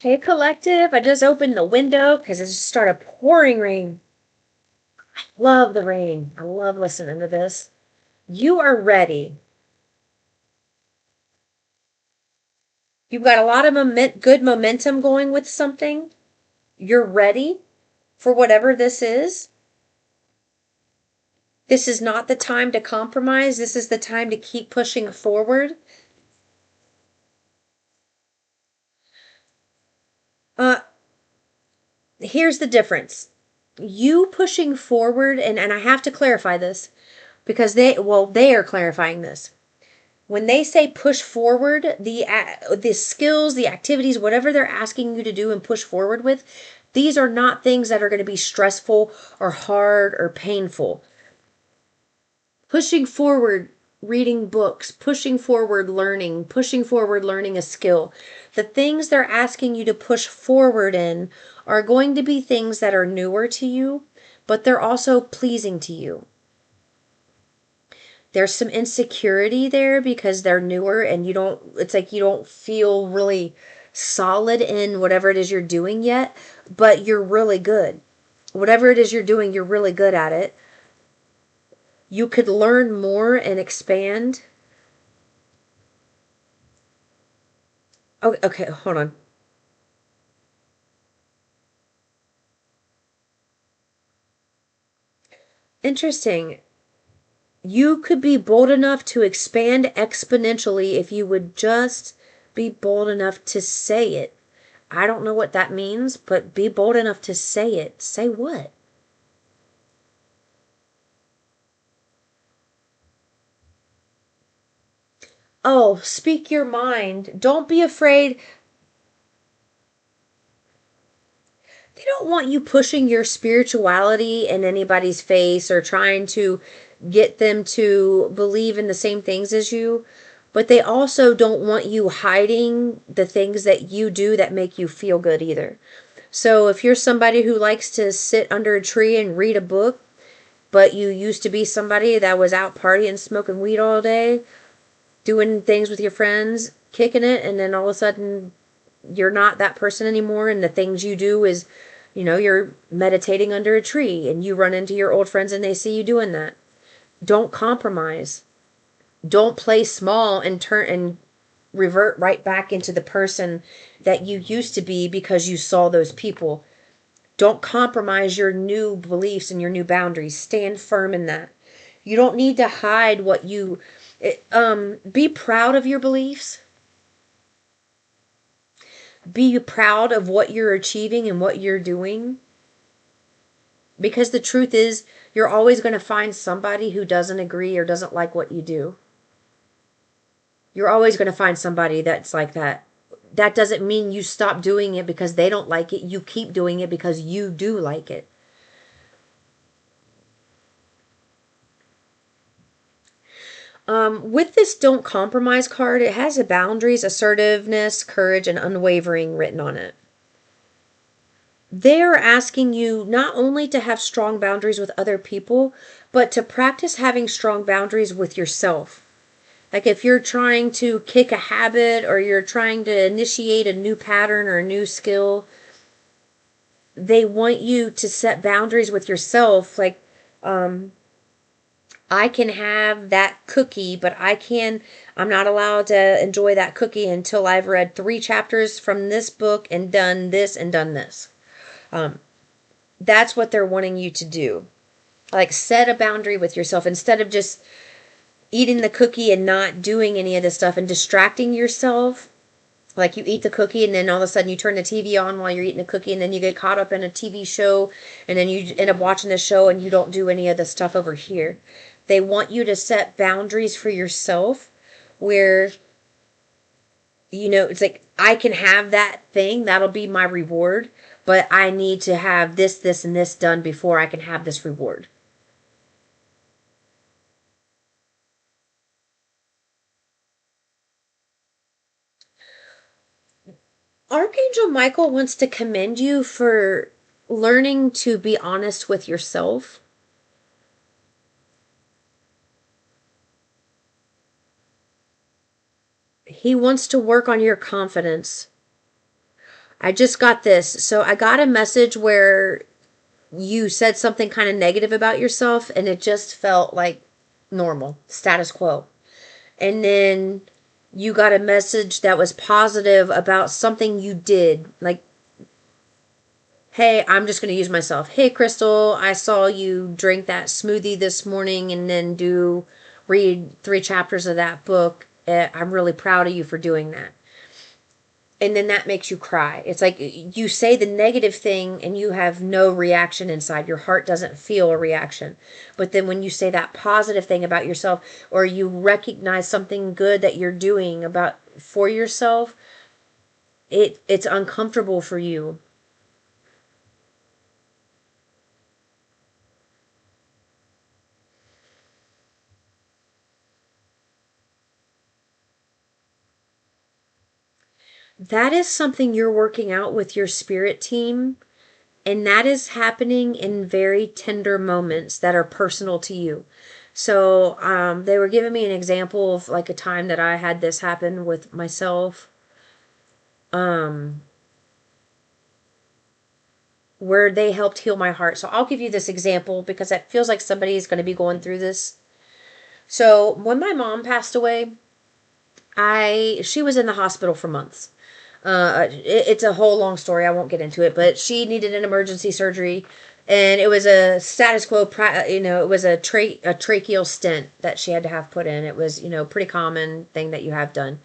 Hey, collective. I just opened the window because it just started pouring rain. Love the rain. I love listening to this. You are ready. You've got a lot of good momentum going with something. You're ready for whatever this is. This is not the time to compromise. This is the time to keep pushing forward. Uh, Here's the difference. You pushing forward, and I have to clarify this because they are clarifying this. When they say push forward, the skills, the activities, whatever they're asking you to do and push forward with, these are not things that are going to be stressful or hard or painful. Pushing forward, reading books, pushing forward learning a skill. The things they're asking you to push forward in are going to be things that are newer to you, but they're also pleasing to you. There's some insecurity there because they're newer and it's like you don't feel really solid in whatever it is you're doing yet, but you're really good. Whatever it is you're doing, you're really good at it. You could learn more and expand. Oh, okay, hold on. Interesting. You could be bold enough to expand exponentially if you would just be bold enough to say it. I don't know what that means, but be bold enough to say it. Say what? Oh, speak your mind. Don't be afraid. They don't want you pushing your spirituality in anybody's face or trying to get them to believe in the same things as you. But they also don't want you hiding the things that you do that make you feel good either. So if you're somebody who likes to sit under a tree and read a book, but you used to be somebody that was out partying, smoking weed all day, doing things with your friends, kicking it, and then all of a sudden you're not that person anymore, and the things you do is, you're meditating under a tree and you run into your old friends and they see you doing that. Don't compromise. Don't play small and turn and revert right back into the person that you used to be because you saw those people. Don't compromise your new beliefs and your new boundaries. Stand firm in that. You don't need to hide what you be proud of your beliefs. Be proud of what you're achieving and what you're doing. Because the truth is, you're always going to find somebody who doesn't agree or doesn't like what you do. You're always going to find somebody that's like that. That doesn't mean you stop doing it because they don't like it. You keep doing it because you do like it. With this don't compromise card, it has the boundaries, assertiveness, courage, and unwavering written on it. They're asking you not only to have strong boundaries with other people, but to practice having strong boundaries with yourself. Like if you're trying to kick a habit or you're trying to initiate a new pattern or a new skill, they want you to set boundaries with yourself. Like, I can have that cookie, but I'm not allowed to enjoy that cookie until I've read 3 chapters from this book and done this and done this. Um, that's what they're wanting you to do. Like, set a boundary with yourself instead of just eating the cookie and not doing any of this stuff and distracting yourself. Like, you eat the cookie and then all of a sudden you turn the TV on while you're eating the cookie and then you get caught up in a TV show and then you end up watching the show and you don't do any of the stuff over here. They want you to set boundaries for yourself where, it's like, I can have that thing, that'll be my reward, but I need to have this, this, and this done before I can have this reward. Archangel Michael wants to commend you for learning to be honest with yourself. He wants to work on your confidence. I just got this. So I got a message where you said something kind of negative about yourself and it just felt like normal, status quo. And then you got a message that was positive about something you did. Like, hey, I'm just going to use myself. Hey, Crystal, I saw you drink that smoothie this morning and then read 3 chapters of that book. I'm really proud of you for doing that. And then that makes you cry. It's like you say the negative thing and you have no reaction inside. Your heart doesn't feel a reaction. But then when you say that positive thing about yourself, or you recognize something good that you're doing about for yourself, it's uncomfortable for you. That is something you're working out with your spirit team. And that is happening in very tender moments that are personal to you. So they were giving me an example of like a time that I had this happen with myself, um, where they helped heal my heart. So I'll give you this example because it feels like somebody's going to be going through this. So when my mom passed away, she was in the hospital for months. It's a whole long story. I won't get into it, but she needed an emergency surgery, and it was a status quo. It was a tracheal stent that she had to have put in. It was pretty common thing that you have done.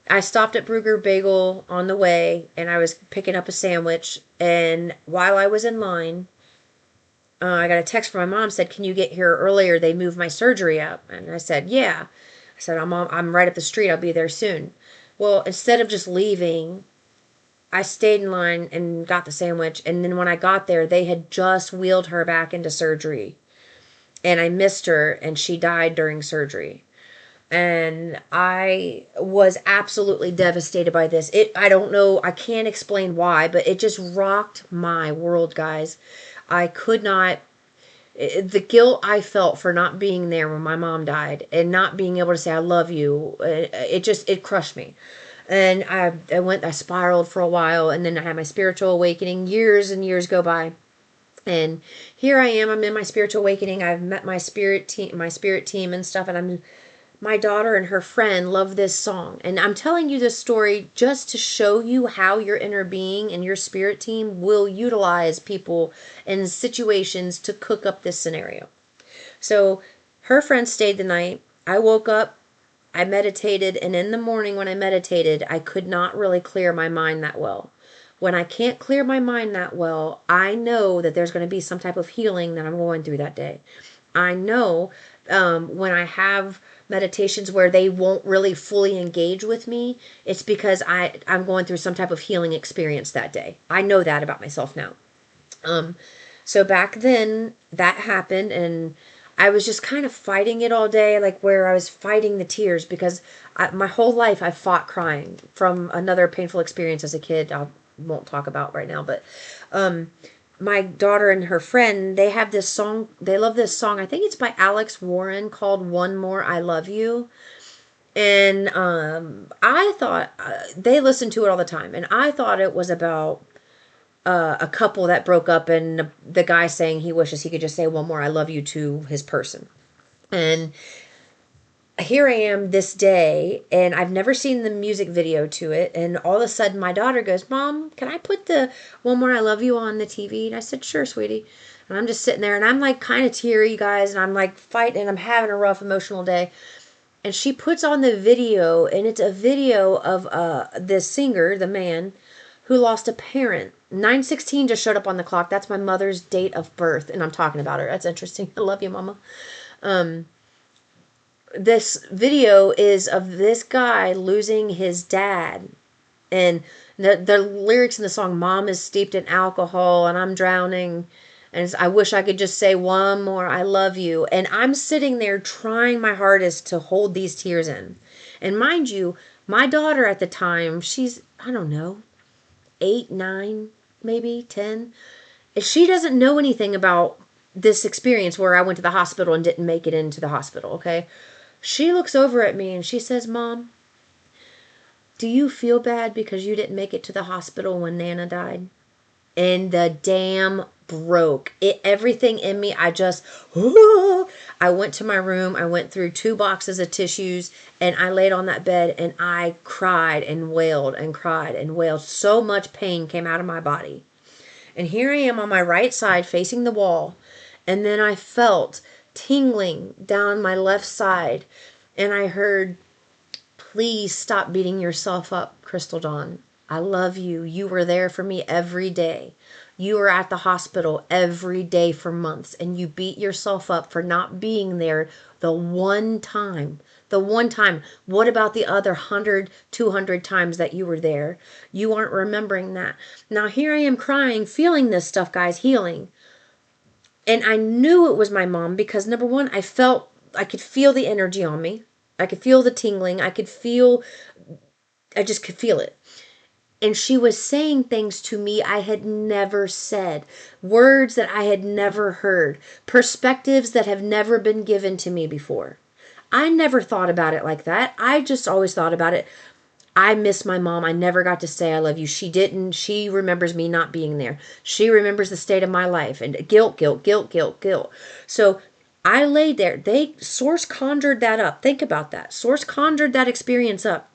I stopped at Bruger Bagel on the way, and I was picking up a sandwich. And while I was in line, I got a text from my mom said, "Can you get here earlier? They moved my surgery up." And I said, "Yeah." I said, I'm right up the street. I'll be there soon." Well, instead of just leaving, I stayed in line and got the sandwich. And then when I got there, they had just wheeled her back into surgery. And I missed her, and she died during surgery. And I was absolutely devastated by this. I don't know, I can't explain why, but it just rocked my world, guys. I could not the guilt I felt for not being there when my mom died and not being able to say I love you, it crushed me. And I spiraled for a while, and then I had my spiritual awakening. Years and years go by, and here I am. I'm in my spiritual awakening. I've met my spirit team and stuff, and my daughter and her friend love this song. And I'm telling you this story just to show you how your inner being and your spirit team will utilize people and situations to cook up this scenario. So her friend stayed the night. I woke up, I meditated, and in the morning when I meditated, I could not really clear my mind that well. When I can't clear my mind that well, I know that there's going to be some type of healing that I'm going through that day. I know when I have meditations where they won't really fully engage with me, it's because I'm going through some type of healing experience that day. I know that about myself now. Um, so back then that happened, and I was just kind of fighting it all day, like where I was fighting the tears because my whole life I fought crying from another painful experience as a kid. I won't talk about right now, but um, my daughter and her friend, they have this song. They love this song. I think it's by Alex Warren called "One More I Love You." And I thought they listen to it all the time, and I thought it was about a couple that broke up, and the guy saying he wishes he could just say one more "I love you" to his person. And here I am this day, and I've never seen the music video to it. And all of a sudden, my daughter goes, "Mom, can I put the one more I love you on the TV?" And I said, "Sure, sweetie." And I'm just sitting there, and I'm like kind of teary, you guys, and I'm like fighting, and I'm having a rough emotional day. And she puts on the video, and it's a video of this singer, the man, who lost a parent. 9/16 just showed up on the clock. That's my mother's date of birth, and I'm talking about her. That's interesting. I love you, Mama. Um, this video is of this guy losing his dad, and the lyrics in the song, "Mom is steeped in alcohol and I'm drowning, and I wish I could just say one more I love you." And I'm sitting there trying my hardest to hold these tears in. And mind you, my daughter at the time, she's, I don't know, 8, 9, maybe 10. If she doesn't know anything about this experience where I went to the hospital and didn't make it into the hospital, okay? She looks over at me and she says, "Mom, Do you feel bad because you didn't make it to the hospital when Nana died? And the dam broke. Everything in me, I went to my room, I went through 2 boxes of tissues, and I laid on that bed and I cried and wailed and cried and wailed. So much pain came out of my body. And here I am on my right side facing the wall, and then I felt tingling down my left side, and I heard, "Please stop beating yourself up, Crystal Dawn. I love you. You were there for me every day. You were at the hospital every day for months, and you beat yourself up for not being there the one time. The one time. What about the other 100, 200 times that you were there? You aren't remembering that." Now here I am crying, feeling this stuff, guys, healing. And I knew it was my mom because number one, I could feel the energy on me. I could feel the tingling. I just could feel it. And she was saying things to me I had never said, words that I had never heard, perspectives that have never been given to me before. I never thought about it like that. I just always thought about it. I miss my mom. I never got to say I love you. She didn't. She remembers me not being there. She remembers the state of my life and guilt, guilt, guilt, guilt, guilt. So I laid there. Source conjured that up. Think about that. Source conjured that experience up.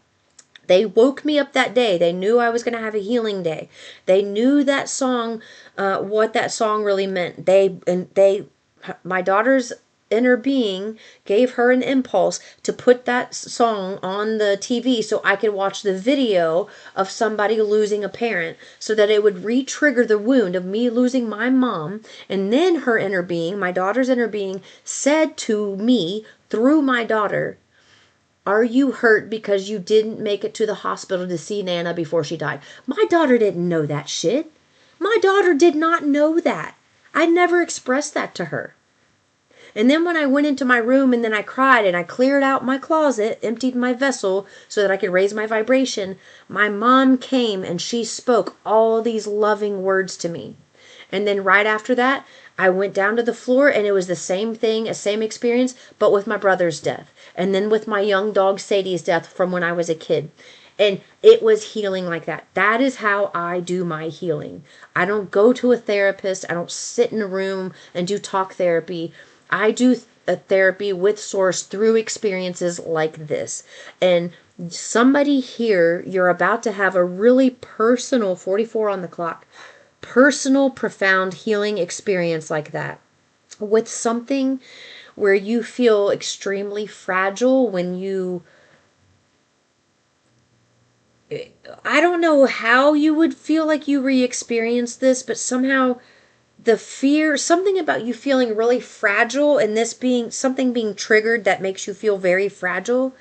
They woke me up that day. They knew I was going to have a healing day. They knew that song, what that song really meant. My daughter's inner being gave her an impulse to put that song on the TV so I could watch the video of somebody losing a parent so that it would re-trigger the wound of me losing my mom. And then her inner being, my daughter's inner being, said to me through my daughter, "Are you hurt because you didn't make it to the hospital to see Nana before she died?" My daughter didn't know that shit. My daughter did not know that. I never expressed that to her. And then when I went into my room and then I cried and I cleared out my closet, emptied my vessel so that I could raise my vibration, my mom came and she spoke all these loving words to me. And then right after that, I went down to the floor and it was the same thing, a same experience, but with my brother's death. And then with my young dog Sadie's death from when I was a kid. And it was healing like that. That is how I do my healing. I don't go to a therapist. I don't sit in a room and do talk therapy. I do a therapy with source through experiences like this. And somebody here, you're about to have a really personal 44 on the clock, personal, profound healing experience like that with something where you feel extremely fragile when you, I don't know how you would feel like you re-experience this, but somehow the fear, something about you feeling really fragile and this being something being triggered that makes you feel very fragile,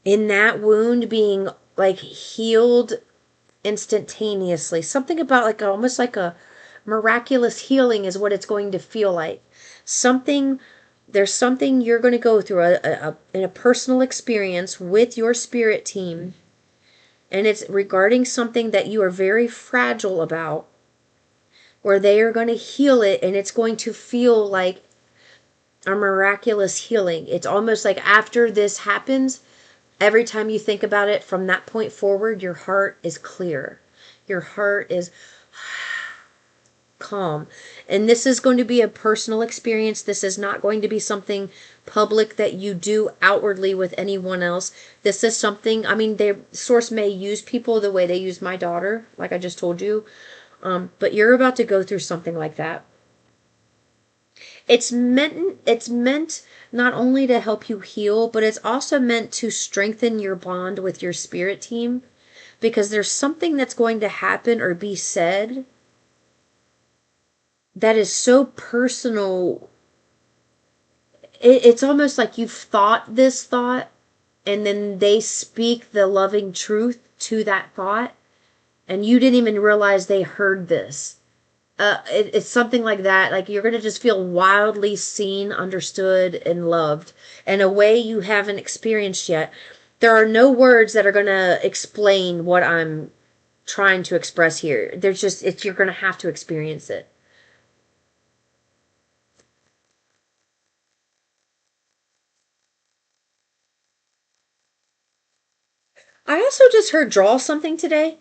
in that wound being like healed instantaneously. Something about like almost like a miraculous healing is what it's going to feel like. Something, there's something you're going to go through in a personal experience with your spirit team, and it's regarding something that you are very fragile about, where they are going to heal it and it's going to feel like a miraculous healing. It's almost like after this happens, every time you think about it from that point forward, your heart is clear. Your heart is calm. And this is going to be a personal experience. This is not going to be something public that you do outwardly with anyone else. This is something, I mean, their source may use people the way they use my daughter, like I just told you. But you're about to go through something like that. It's meant not only to help you heal, but it's also meant to strengthen your bond with your spirit team, because there's something that's going to happen or be said that is so personal. It's almost like you've thought this thought and then they speak the loving truth to that thought and you didn't even realize they heard this. It's something like that. Like you're going to just feel wildly seen, understood, and loved in a way you haven't experienced yet. There are no words that are going to explain what I'm trying to express here. You're going to have to experience it. I also just heard draw something today.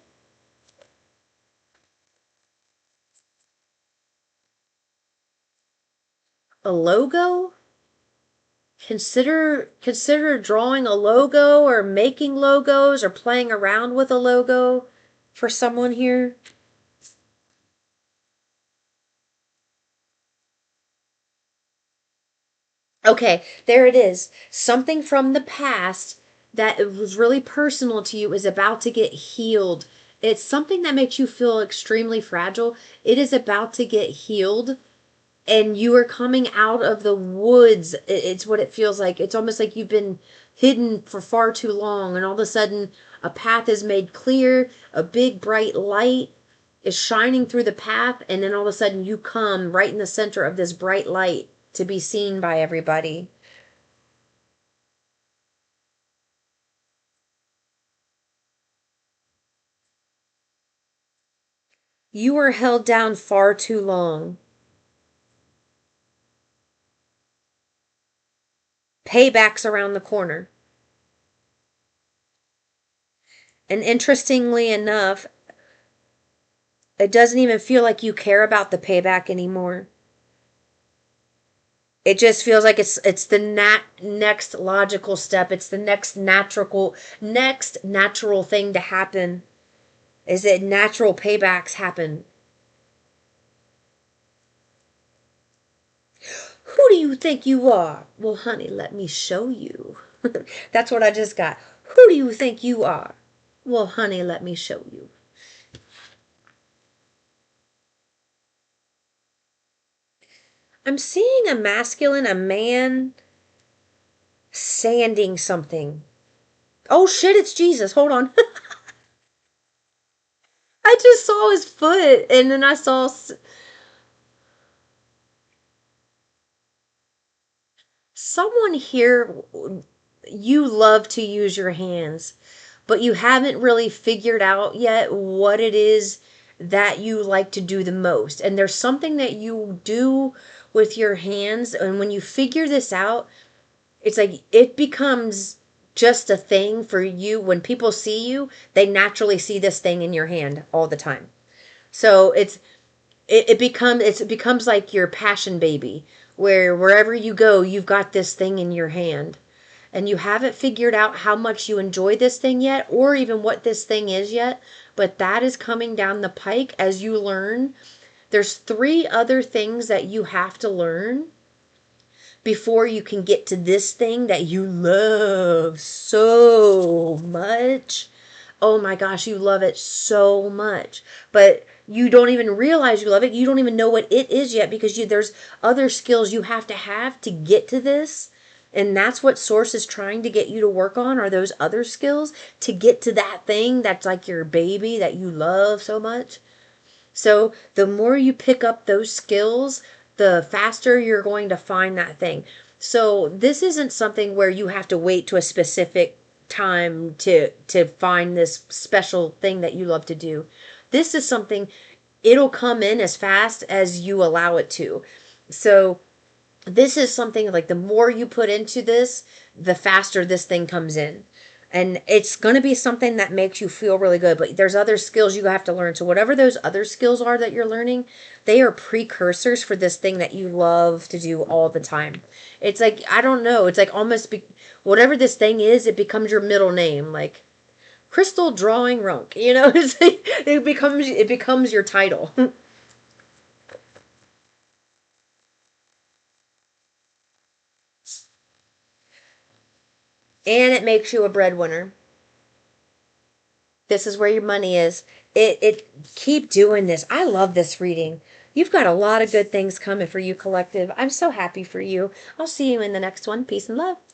A logo? Consider drawing a logo or making logos or playing around with a logo for someone here. Okay, there it is. Something from the past that was really personal to you is about to get healed. It's something that makes you feel extremely fragile. It is about to get healed, and you are coming out of the woods. It's what it feels like. It's almost like you've been hidden for far too long, and all of a sudden a path is made clear. A big bright light is shining through the path, and then all of a sudden you come right in the center of this bright light to be seen by everybody. You were held down far too long. Payback's around the corner. And interestingly enough, it doesn't even feel like you care about the payback anymore. It just feels like it's the next logical step. It's the next natural thing to happen. Is that natural paybacks happen? Who do you think you are? Well, honey, let me show you. That's what I just got. Who do you think you are? Well, honey, let me show you. I'm seeing a masculine, a man sanding something. Oh shit, it's Jesus. Hold on. I just saw his foot and then I saw someone here. You love to use your hands, but you haven't really figured out yet what it is that you like to do the most. And there's something that you do with your hands. And when you figure this out, it's like it becomes just a thing for you. When people see you, they naturally see this thing in your hand all the time. So it becomes like your passion baby, where wherever you go, you've got this thing in your hand. And you haven't figured out how much you enjoy this thing yet, or even what this thing is yet, but that is coming down the pike as you learn. There's three other things that you have to learn before you can get to this thing that you love so much. Oh my gosh, you love it so much. But you don't even realize you love it. You don't even know what it is yet, because there's other skills you have to get to this. And that's what Source is trying to get you to work on, are those other skills to get to that thing that's like your baby that you love so much. So the more you pick up those skills, the faster you're going to find that thing. So this isn't something where you have to wait to a specific time to find this special thing that you love to do. This is something, it'll come in as fast as you allow it to. So this is something like the more you put into this, the faster this thing comes in. And it's going to be something that makes you feel really good. But there's other skills you have to learn. So whatever those other skills are that you're learning, they are precursors for this thing that you love to do all the time. It's like, I don't know. It's like almost whatever this thing is, it becomes your middle name. Like Crystal Drawing Runk. You know, it's like, it becomes your title. And it makes you a breadwinner. This is where your money is. It keep doing this. I love this reading. You've got a lot of good things coming for you, collective. I'm so happy for you. I'll see you in the next one. Peace and love.